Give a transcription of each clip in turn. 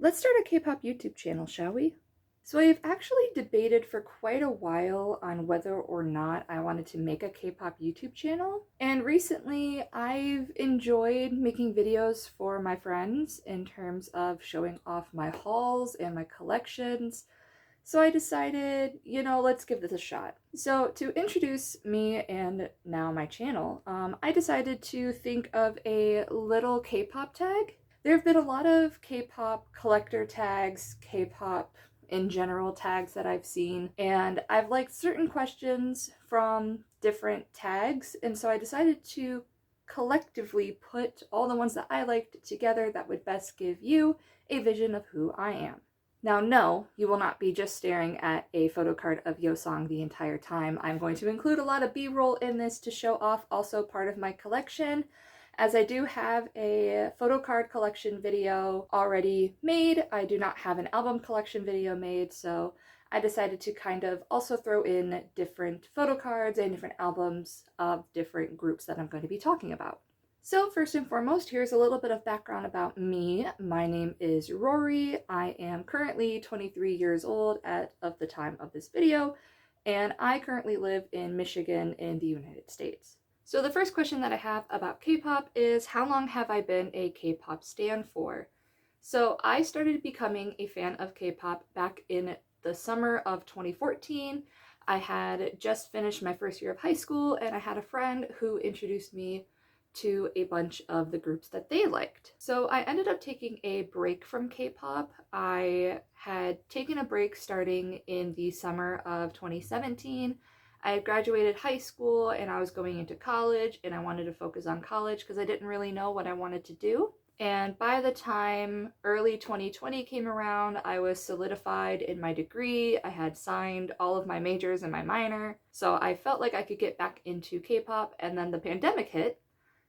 Let's start a K-pop YouTube channel, shall we? So I've actually debated for quite a while on whether or not I wanted to make a K-pop YouTube channel. And recently I've enjoyed making videos for my friends in terms of showing off my hauls and my collections. So I decided, let's give this a shot. So to introduce me and now my channel, I decided to think of a little K-pop tag. There have been a lot of K-pop collector tags, K-pop in general tags that I've seen, and I've liked certain questions from different tags, and so I decided to collectively put all the ones that I liked together that would best give you a vision of who I am. Now, no, you will not be just staring at a photo card of Yeosang the entire time. I'm going to include a lot of B-roll in this to show off also part of my collection, as I do have a photo card collection video already made. I do not have an album collection video made, so I decided to kind of also throw in different photo cards and different albums of different groups that I'm going to be talking about. So first and foremost, here's a little bit of background about me. My name is Rory. I am currently 23 years old of the time of this video, and I currently live in Michigan in the United States. So the first question that I have about K-pop is, how long have I been a K-pop stan for? So I started becoming a fan of K-pop back in the summer of 2014. I had just finished my first year of high school, and I had a friend who introduced me to a bunch of the groups that they liked. So I ended up taking a break from K-pop. I had taken a break starting in the summer of 2017. I had graduated high school and I was going into college, and I wanted to focus on college because I didn't really know what I wanted to do. And by the time early 2020 came around, I was solidified in my degree. I had signed all of my majors and my minor. So I felt like I could get back into K-pop, and then the pandemic hit.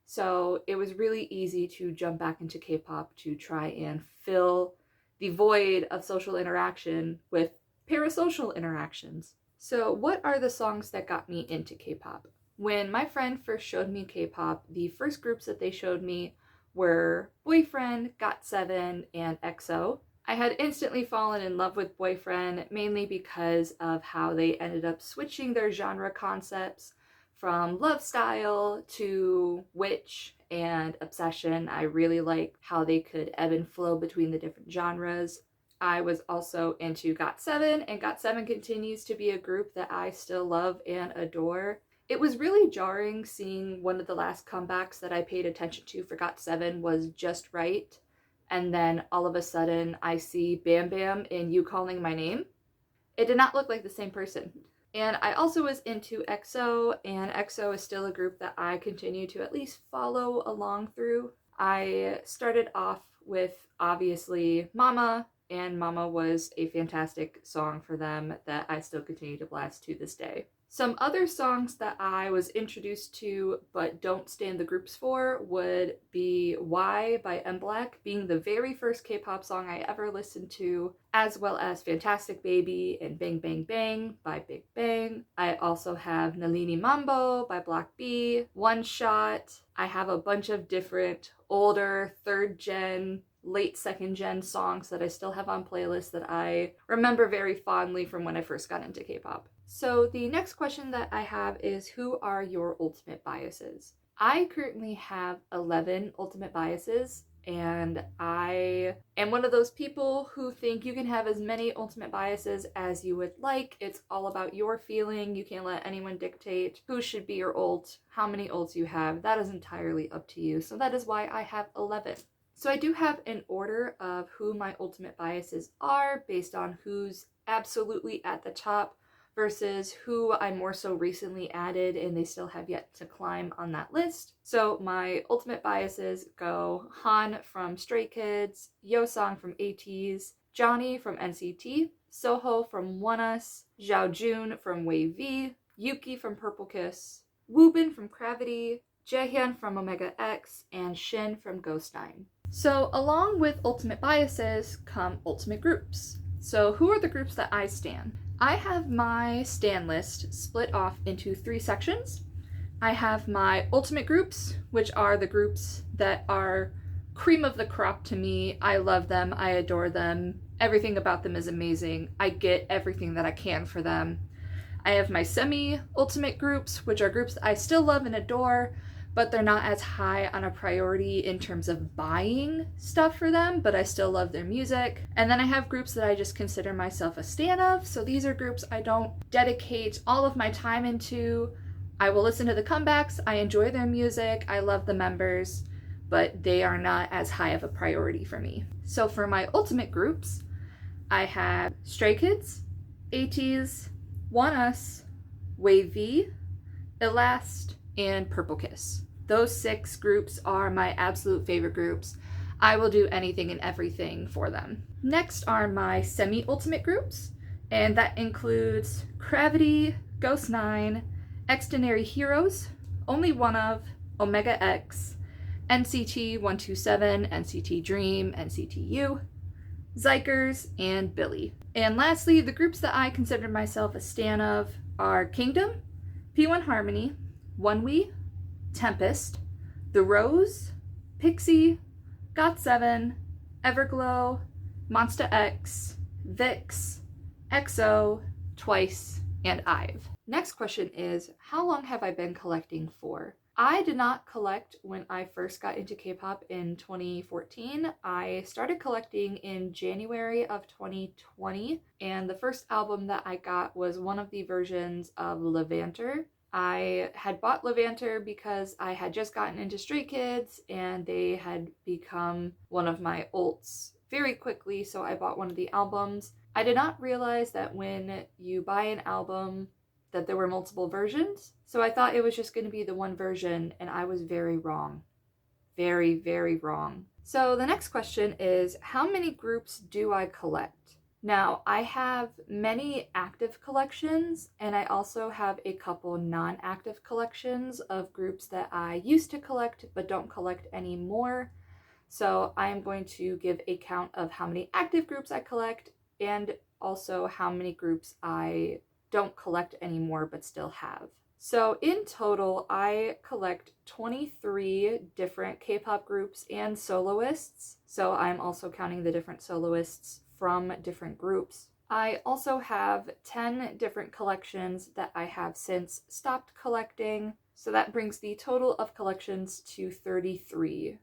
So it was really easy to jump back into K-pop to try and fill the void of social interaction with parasocial interactions. So what are the songs that got me into K-pop? When my friend first showed me K-pop, the first groups that they showed me were Boyfriend, GOT7, and EXO. I had instantly fallen in love with Boyfriend, mainly because of how they ended up switching their genre concepts from love style to witch and obsession. I really liked how they could ebb and flow between the different genres. I was also into GOT7, and GOT7 continues to be a group that I still love and adore. It was really jarring seeing one of the last comebacks that I paid attention to for GOT7 was Just Right, and then all of a sudden I see Bam Bam in You Calling My Name. It did not look like the same person. And I also was into EXO, and EXO is still a group that I continue to at least follow along through. I started off with, obviously, Mama, and Mama was a fantastic song for them that I still continue to blast to this day. Some other songs that I was introduced to but don't stand the groups for would be Why by MBLAQ, being the very first K-pop song I ever listened to, as well as Fantastic Baby and Bang Bang Bang by Big Bang. I also have Nalini Mambo by Block B, One Shot. I have a bunch of different older third gen, late second gen songs that I still have on playlists that I remember very fondly from when I first got into K-pop. So the next question that I have is, who are your ultimate biases? I currently have 11 ultimate biases, and I am one of those people who think you can have as many ultimate biases as you would like. It's all about your feeling. You can't let anyone dictate who should be your ult, how many ults you have. That is entirely up to you. So that is why I have 11. So I do have an order of who my ultimate biases are based on who's absolutely at the top versus who I more so recently added and they still have yet to climb on that list. So my ultimate biases go Han from Stray Kids, Yeosang from ATEEZ, Johnny from NCT, Soho from ONEUS, Xiaojun from Wave V, Yuki from Purple Kiss, Woobin from Gravity, Jaehyun from Omega X, and Shin from Ghost 9. So along with ultimate biases come ultimate groups. So who are the groups that I stan? I have my stan list split off into 3 sections. I have my ultimate groups, which are the groups that are cream of the crop to me. I love them. I adore them. Everything about them is amazing. I get everything that I can for them. I have my semi-ultimate groups, which are groups that I still love and adore, but they're not as high on a priority in terms of buying stuff for them, but I still love their music. And then I have groups that I just consider myself a stan of. So these are groups I don't dedicate all of my time into. I will listen to the comebacks. I enjoy their music. I love the members, but they are not as high of a priority for me. So for my ultimate groups, I have Stray Kids, ATEEZ, One Us, Wave V, Elast, and Purple Kiss. Those 6 groups are my absolute favorite groups. I will do anything and everything for them. Next are my semi-ultimate groups, and that includes Gravity, Ghost 9, Extraordinary Heroes, Only One Of, Omega X, NCT 127, NCT Dream, NCT U, Zykers, and Billy. And lastly, the groups that I consider myself a stan of are Kingdom, P1 Harmony, OneWe, Tempest, The Rose, Pixie, GOT7, Everglow, Monsta X, VIX, EXO, Twice, and IVE. Next question is, how long have I been collecting for? I did not collect when I first got into K-pop in 2014. I started collecting in January of 2020, and the first album that I got was one of the versions of Levanter. I had bought Levanter because I had just gotten into Stray Kids and they had become one of my ults very quickly, so I bought one of the albums. I did not realize that when you buy an album that there were multiple versions, so I thought it was just going to be the one version, and I was very wrong. Very, very wrong. So the next question is, how many groups do I collect? Now, I have many active collections, and I also have a couple non-active collections of groups that I used to collect but don't collect anymore. So I am going to give a count of how many active groups I collect and also how many groups I don't collect anymore but still have. So in total, I collect 23 different K-pop groups and soloists. So I'm also counting the different soloists from different groups. I also have 10 different collections that I have since stopped collecting. So that brings the total of collections to 33,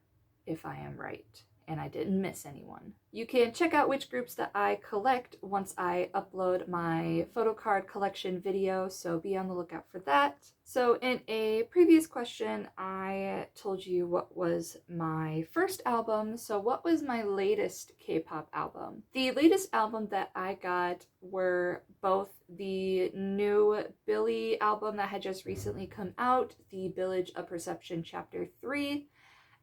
if I am right, and I didn't miss anyone. You can check out which groups that I collect once I upload my photo card collection video, so be on the lookout for that. So in a previous question, I told you what was my first album. So what was my latest K-pop album? The latest album that I got were both the new Billy album that had just recently come out, the Village of Perception Chapter 3,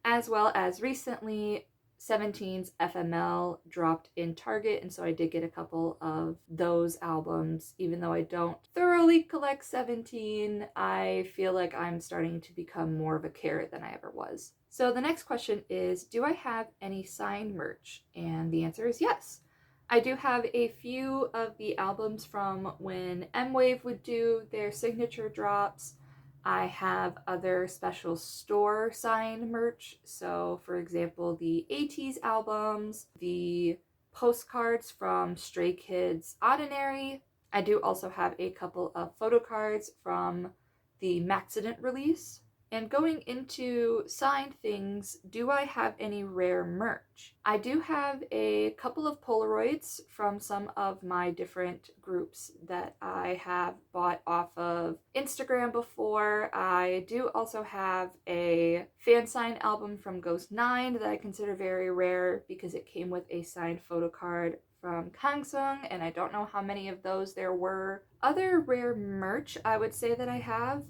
as well as recently 17's FML dropped in Target, and so I did get a couple of those albums. Even though I don't thoroughly collect 17, I feel like I'm starting to become more of a carrot than I ever was. So the next question is, do I have any signed merch? And the answer is yes. I do have a few of the albums from when M-Wave would do their signature drops. I have other special store signed merch. So for example, the ATEEZ albums, the postcards from Stray Kids Ordinary. I do also have a couple of photo cards from the Maxident release. And going into signed things, do I have any rare merch? I do have a couple of Polaroids from some of my different groups that I have bought off of Instagram before. I do also have a fan sign album from Ghost 9 that I consider very rare because it came with a signed photo card from Kangsung, and I don't know how many of those there were. Other rare merch I would say that I have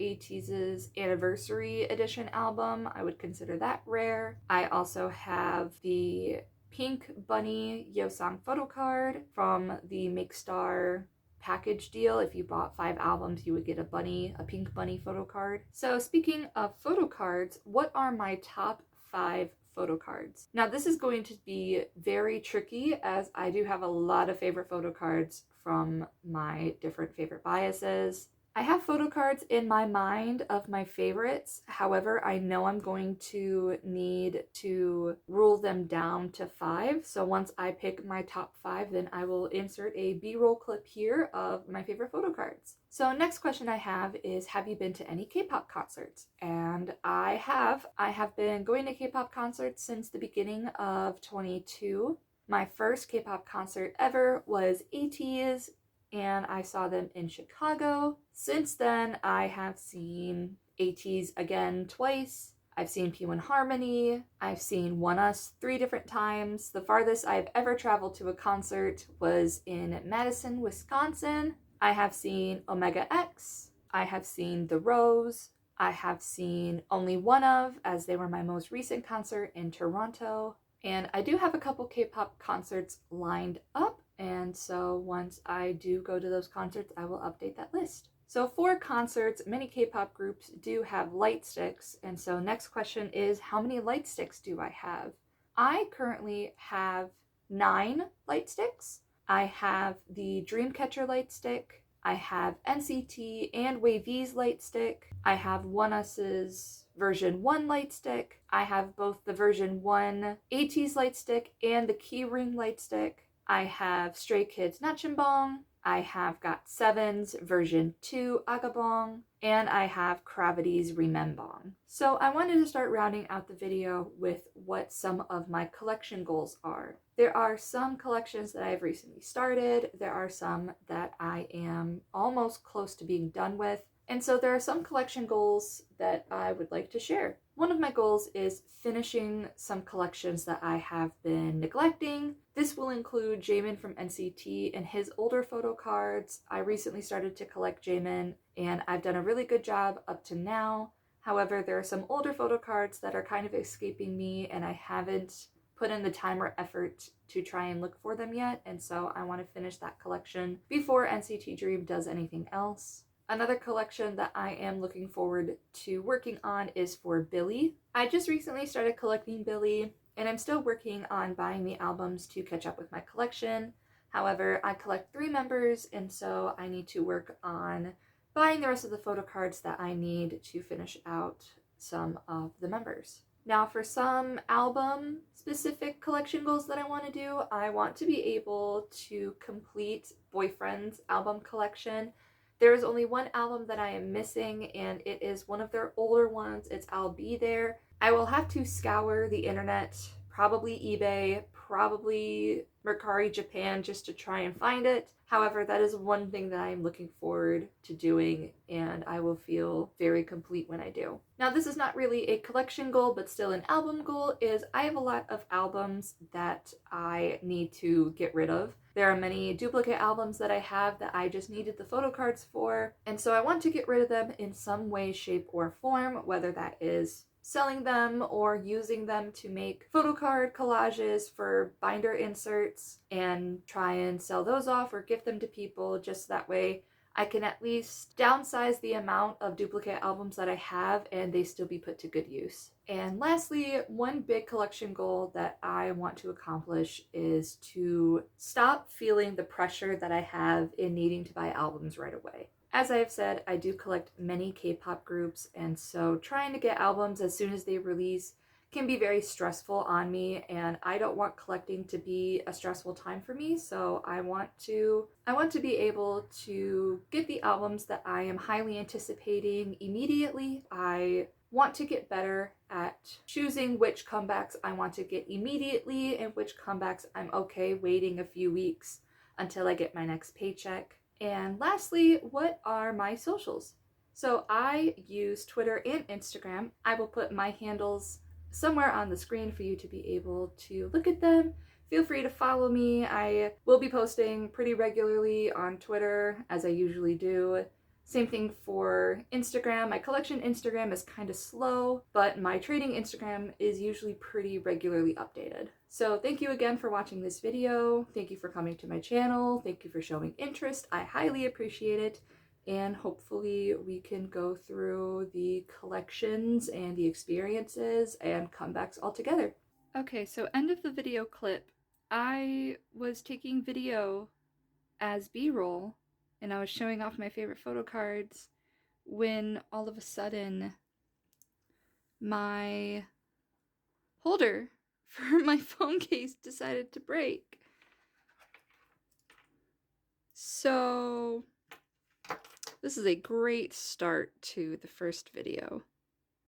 ATEEZ's Anniversary Edition album. I would consider that rare. I also have the Pink Bunny Yeosang photo card from the Make Star package deal. If you bought 5 albums, you would get a pink bunny photo card. So speaking of photo cards, what are my top 5 photo cards? Now this is going to be very tricky as I do have a lot of favorite photo cards from my different favorite biases. I have photo cards in my mind of my favorites. However, I know I'm going to need to rule them down to 5. So once I pick my top 5, then I will insert a B-roll clip here of my favorite photo cards. So next question I have is, have you been to any K-pop concerts? And I have. I have been going to K-pop concerts since the beginning of 22. My first K-pop concert ever was ATEEZ, and I saw them in Chicago. Since then, I have seen ATEEZ again twice. I've seen P1 Harmony. I've seen ONEUS 3 different times. The farthest I've ever traveled to a concert was in Madison, Wisconsin. I have seen Omega X. I have seen The Rose. I have seen Only One Of, as they were my most recent concert in Toronto. And I do have a couple K-pop concerts lined up, and so once I do go to those concerts, I will update that list. So for concerts, many K-pop groups do have light sticks, and so next question is, how many light sticks do I have? I currently have 9 light sticks. I have the Dreamcatcher light stick. I have NCT and WayV's light stick. I have ONEUS's version 1 light stick. I have both the version 1 ATEEZ light stick and the Keyring light stick. I have Stray Kids Nachimbong. I have GOT7's version 2 Agabong, and I have Gravity's Remembong. So I wanted to start rounding out the video with what some of my collection goals are. There are some collections that I've recently started. There are some that I am almost close to being done with. And so there are some collection goals that I would like to share. One of my goals is finishing some collections that I have been neglecting. This will include Jaemin from NCT and his older photo cards. I recently started to collect Jaemin, and I've done a really good job up to now. However, there are some older photo cards that are kind of escaping me, and I haven't put in the time or effort to try and look for them yet, and so I want to finish that collection before NCT Dream does anything else. Another collection that I am looking forward to working on is for Billy. I just recently started collecting Billy, and I'm still working on buying the albums to catch up with my collection. However, I collect 3 members, and so I need to work on buying the rest of the photo cards that I need to finish out some of the members. Now, for some album-specific collection goals that I want to do, I want to be able to complete Boyfriend's album collection. There is only one album that I am missing, and it is one of their older ones. It's I'll Be There. I will have to scour the internet, probably eBay, probably Mercari Japan, just to try and find it. However, that is one thing that I am looking forward to doing, and I will feel very complete when I do. Now, this is not really a collection goal, but still an album goal, is I have a lot of albums that I need to get rid of. There are many duplicate albums that I have that I just needed the photo cards for, and so I want to get rid of them in some way, shape, or form, whether that is selling them or using them to make photo card collages for binder inserts and try and sell those off or gift them to people, just that way I can at least downsize the amount of duplicate albums that I have and they still be put to good use. And lastly, one big collection goal that I want to accomplish is to stop feeling the pressure that I have in needing to buy albums right away. As I have said, I do collect many K-pop groups, and so trying to get albums as soon as they release can be very stressful on me, and I don't want collecting to be a stressful time for me, so I want to be able to get the albums that I am highly anticipating immediately. I want to get better at choosing which comebacks I want to get immediately and which comebacks I'm okay waiting a few weeks until I get my next paycheck. And lastly, what are my socials? So I use Twitter and Instagram. I will put my handles somewhere on the screen for you to be able to look at them. Feel free to follow me. I will be posting pretty regularly on Twitter, as I usually do. Same thing for Instagram. My collection Instagram is kind of slow, but my trading Instagram is usually pretty regularly updated. So thank you again for watching this video. Thank you for coming to my channel. Thank you for showing interest. I highly appreciate it. And hopefully we can go through the collections and the experiences and comebacks all together. Okay, so end of the video clip. I was taking video as B-roll and I was showing off my favorite photo cards when all of a sudden my holder for my phone case decided to break. So this is a great start to the first video.